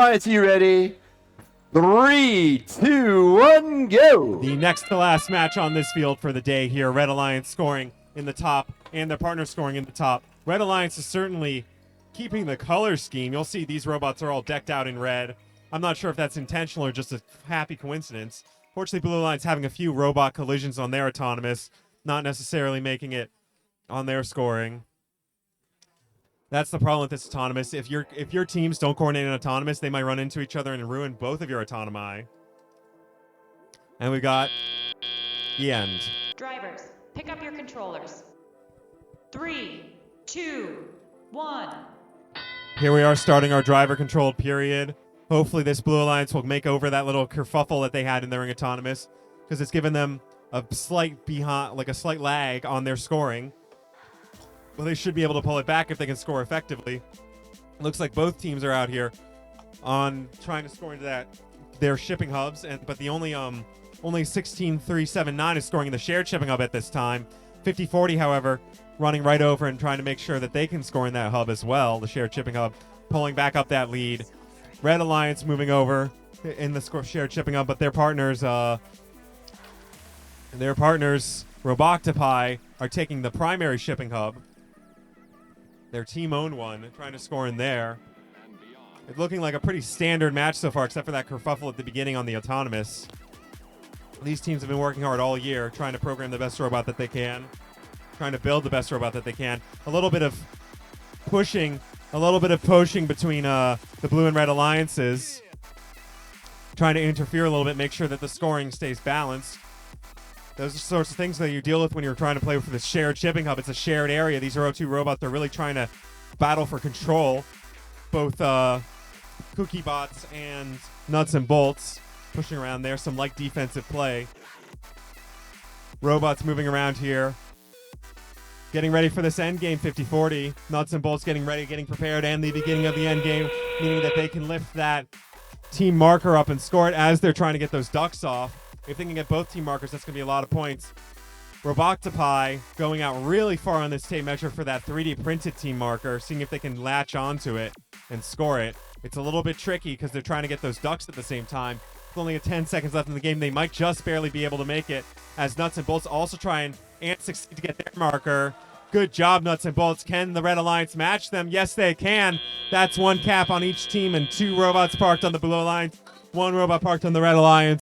Alliance, you ready? 3, 2, 1, go! The next to last match on this field for the day here. Red Alliance scoring in the top and their partner scoring in the top. Red Alliance is certainly keeping the color scheme. You'll see these robots are all decked out in red. I'm not sure if that's intentional or just a happy coincidence. Fortunately, Blue Alliance having a few robot collisions on their autonomous, not necessarily making it on their scoring. That's the problem with this autonomous. If your teams don't coordinate an autonomous, they might run into each other and ruin both of your autonomi. And we got the end. Drivers, pick up your controllers. 3, 2, 1. Here we are starting our driver-controlled period. Hopefully this Blue Alliance will make over that little kerfuffle that they had in their autonomous, because it's given them a slight slight lag on their scoring. Well, they should be able to pull it back if they can score effectively. Looks like both teams are out here on trying to score into their shipping hubs, but the only 16379 is scoring in the shared shipping hub at this time. 5040, however, running right over and trying to make sure that they can score in that hub as well. The shared shipping hub pulling back up that lead. Red Alliance moving over in the shared shipping hub, but their partners, Robotics, are taking the primary shipping hub. Their team-owned one, trying to score in there. It's looking like a pretty standard match so far, except for that kerfuffle at the beginning on the autonomous. These teams have been working hard all year, trying to program the best robot that they can, trying to build the best robot that they can. A little bit of pushing between the Blue and Red Alliances, trying to interfere a little bit, make sure that the scoring stays balanced. Those are the sorts of things that you deal with when you're trying to play for this shared shipping hub. It's a shared area. These are O2 robots. They're really trying to battle for control. Both Cookie Bots and Nuts and Bolts pushing around there. Some light defensive play. Robots moving around here. Getting ready for this end game, 5040. Nuts and Bolts getting ready, getting prepared, and the beginning of the end game, meaning that they can lift that team marker up and score it as they're trying to get those ducks off. If they can get both team markers, that's going to be a lot of points. Robotics going out really far on this tape measure for that 3D printed team marker, seeing if they can latch onto it and score it. It's a little bit tricky because they're trying to get those ducks at the same time. With only 10 seconds left in the game, they might just barely be able to make it, as Nuts and Bolts also try and succeed to get their marker. Good job, Nuts and Bolts. Can the Red Alliance match them? Yes, they can. That's one cap on each team and 2 robots parked on the Blue Alliance, 1 robot parked on the Red Alliance.